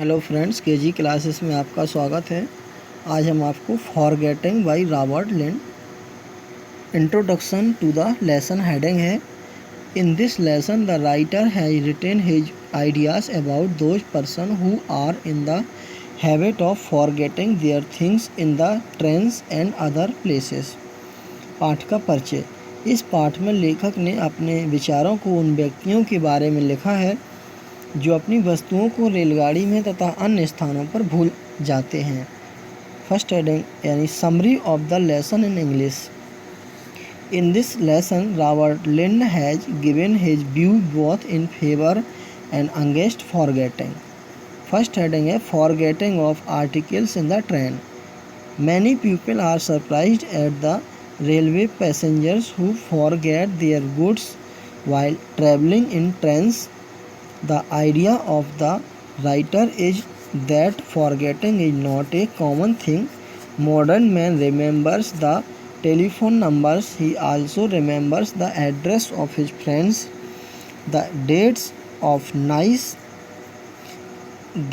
Hello friends, KG classes में आपका स्वागत है। आज हम आपको forgetting by Robert Lynd introduction to the lesson heading है। In this lesson the writer has written his ideas about those person who are in the habit of forgetting their things in the trains and other places. पाठ का परिचय। इस पाठ में लेखक ने अपने विचारों को उन व्यक्तियों के बारे में लिखा है जो अपनी वस्तुओं को रेलगाड़ी में तथा अन्य स्थानों पर भूल जाते हैं। फर्स्ट हेडिंग यानी summary of the lesson in English. In this lesson Robert Lynd has given his view both in favour and against forgetting. First heading है forgetting of articles in the train. Many people are surprised at the railway passengers who forget their goods while traveling in trains. The idea of the writer is that forgetting is not a common thing. Modern man remembers the telephone numbers. He also remembers the address of his friends, the dates of nice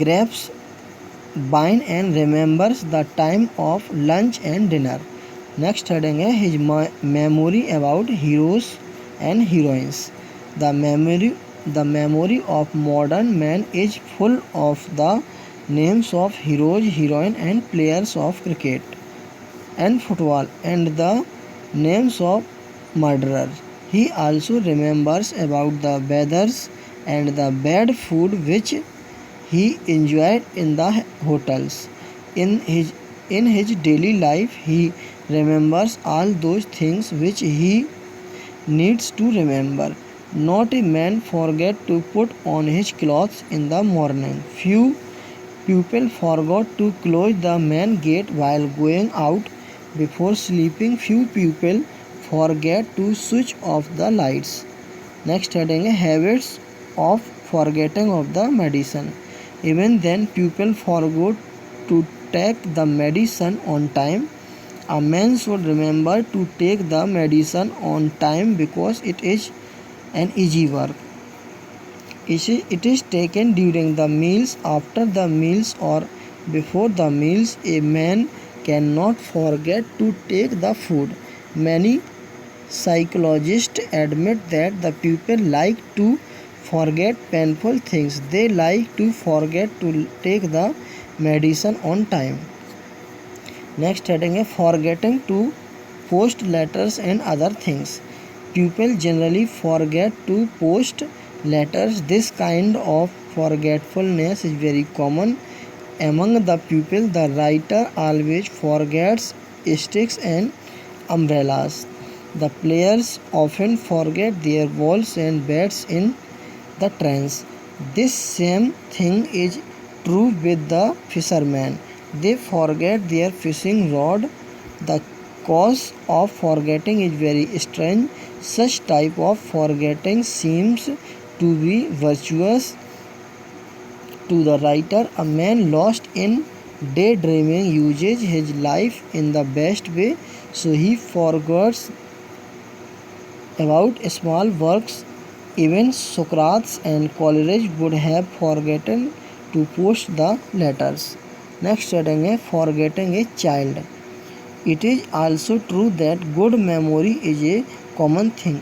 grapes wine, and remembers the time of lunch and dinner. Next heading है his memory about heroes and heroines. The memory of modern man is full of the names of heroes, heroine, and players of cricket and football, and the names of murderers. He also remembers about the weathers and the bad food which he enjoyed in the hotels. In his daily life, he remembers all those things which he needs to remember. Not a man forget to put on his clothes in the morning. Few people forgot to close the main gate while going out before sleeping. Few people forget to switch off the lights. Next heading है habits of forgetting of the medicine. Even then people forgot to take the medicine on time. A man should remember to take the medicine on time because it is an easy work. It is taken during the meals, after the meals, or before the meals. A man cannot forget to take the food. Many psychologists admit that the people like to forget painful things. They like to forget to take the medicine on time. Next heading है forgetting to post letters and other things. People generally forget to post letters. This kind of forgetfulness is very common among the people. The writer always forgets sticks and umbrellas. The players often forget their balls and bats in the trains. This same thing is true with the fishermen. They forget their fishing rod. The cause of forgetting is very strange. Such type of forgetting seems to be virtuous to the writer. A man lost in daydreaming uses his life in the best way, so he forgets about small works. Even Socrates and Coleridge would have forgotten to post the letters. Next heading है forgetting a child. It is also true that good memory is a common thing.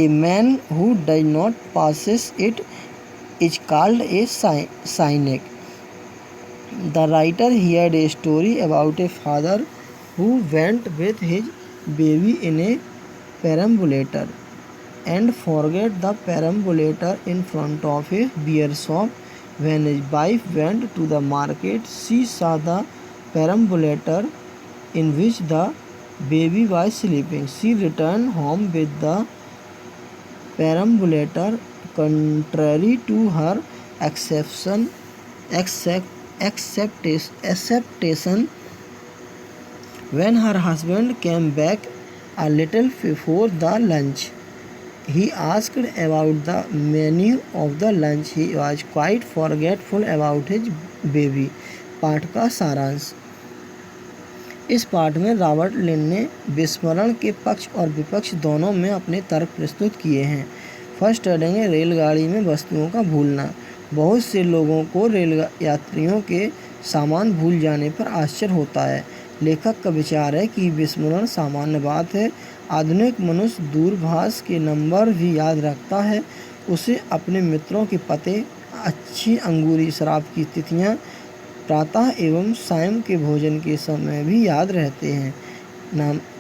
A man who does not possess it is called a cynic. The writer heard a story about a father who went with his baby in a perambulator and forget the perambulator in front of a beer shop. When his wife went to the market, she saw the perambulator in which the baby was sleeping. She returned home with the perambulator. Contrary to her acceptation, when her husband came back a little before the lunch, he asked about the menu of the lunch. He was quite forgetful about his baby. पाठ का सारांश। इस पाठ में Robert लिंड ने विस्मरण के पक्ष और विपक्ष दोनों में अपने तर्क प्रस्तुत किए हैं। फर्स्ट हेडिंग है रेलगाड़ी में वस्तुओं का भूलना। बहुत से लोगों को रेल यात्रियों के सामान भूल जाने पर आश्चर्य होता है। लेखक का विचार है कि विस्मरण सामान्य बात है। आधुनिक मनुष्य दूरभाष के नंबर भी याद रखता है। उसे अपने मित्रों के पते, अच्छी अंगूरी शराब की तिथियाँ, प्रातः एवं सायं के भोजन के समय भी याद रहते हैं।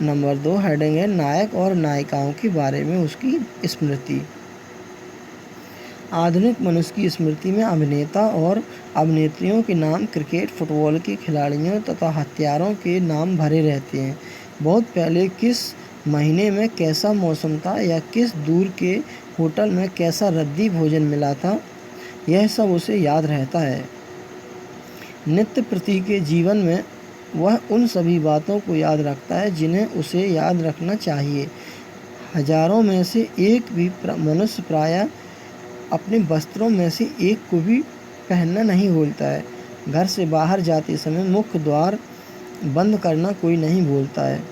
नंबर 2 हेडिंग है नायक और नायिकाओं के बारे में उसकी स्मृति। आधुनिक मनुष्य की स्मृति में अभिनेता और अभिनेत्रियों के नाम, क्रिकेट, फुटबॉल के खिलाड़ियों तथा हत्यारों के नाम भरे रहते हैं। बहुत पहले किस महीने में कैसा मौसम था या किस दूर के होटल में कैसा रद्दी भोजन मिला था, यह सब उसे याद रहता है। नित्य प्रति के जीवन में वह उन सभी बातों को याद रखता है जिन्हें उसे याद रखना चाहिए। हजारों में से एक भी मनुष्य प्रायः अपने वस्त्रों में से एक को भी पहनना नहीं भूलता है। घर से बाहर जाते समय मुख्य द्वार बंद करना कोई नहीं भूलता है।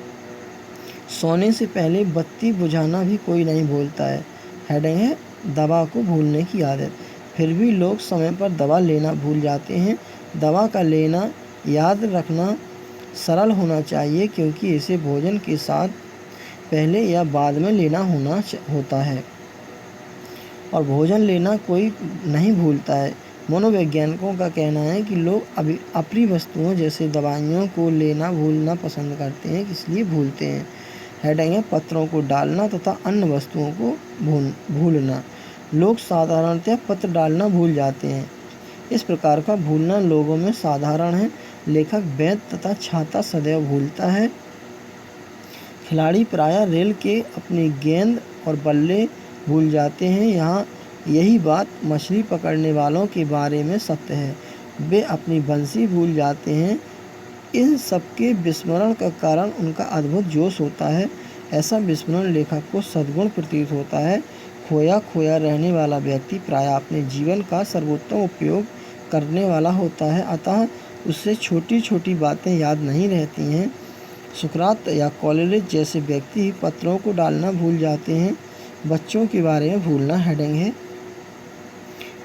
सोने से पहले बत्ती बुझाना भी कोई नहीं भूलता है। हेडिंग है दवा को भूलने की आदत। फिर भी लोग समय पर दवा लेना भूल जाते हैं। दवा का लेना याद रखना सरल होना चाहिए क्योंकि इसे भोजन के साथ पहले या बाद में लेना होता है और भोजन लेना कोई नहीं भूलता है। मनोवैज्ञानिकों का कहना है कि लोग अभी अप्रिय वस्तुओं जैसे दवाइयों को लेना भूलना पसंद करते हैं, इसलिए भूलते हैं। हेडिंग है पत्रों को डालना तथा अन्य वस्तुओं को भूलना। लोग साधारणतः पत्र डालना भूल जाते हैं। इस प्रकार का भूलना लोगों में साधारण है। लेखक बेंत तथा छाता सदैव भूलता है। खिलाड़ी प्रायः रेल के अपनी गेंद और बल्ले भूल जाते हैं। यहाँ यही बात मछली पकड़ने वालों के बारे में सत्य है। वे अपनी बंसी भूल जाते हैं। इन सबके विस्मरण का कारण उनका अद्भुत जोश होता है। ऐसा विस्मरण लेखक को सद्गुण प्रतीत होता है। खोया खोया रहने वाला व्यक्ति प्रायः अपने जीवन का सर्वोत्तम उपयोग करने वाला होता है, अतः उससे छोटी छोटी बातें याद नहीं रहती हैं। सुकरात या कॉलेरिज जैसे व्यक्ति पत्रों को डालना भूल जाते हैं। बच्चों के बारे में भूलना। हेडिंग है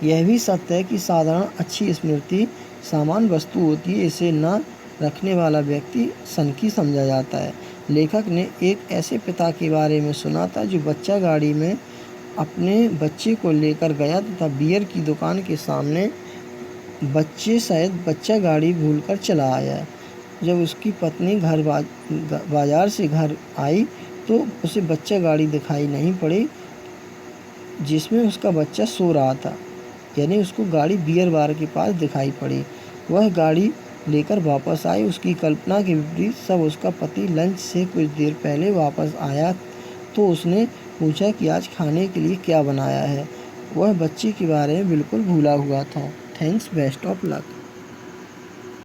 यह भी सत्य है कि साधारण अच्छी स्मृति सामान्य वस्तु होती है। इसे न रखने वाला व्यक्ति सनकी समझा जाता है। लेखक ने एक ऐसे पिता के बारे में सुना था जो बच्चा गाड़ी में अपने बच्चे को लेकर गया तथा बियर की दुकान के सामने बच्चा गाड़ी भूलकर चला आया। जब उसकी पत्नी बाजार से घर आई तो उसे बच्चा गाड़ी दिखाई नहीं पड़ी जिसमें उसका बच्चा सो रहा था, यानी उसको गाड़ी बियर बार के पास दिखाई पड़ी। वह गाड़ी लेकर वापस आई। उसकी कल्पना के विपरीत सब उसका पति लंच से कुछ देर पहले वापस आया तो उसने पूछा कि आज खाने के लिए क्या बनाया है। वह बच्चे के बारे में बिल्कुल भूला हुआ था। Thanks, best of luck.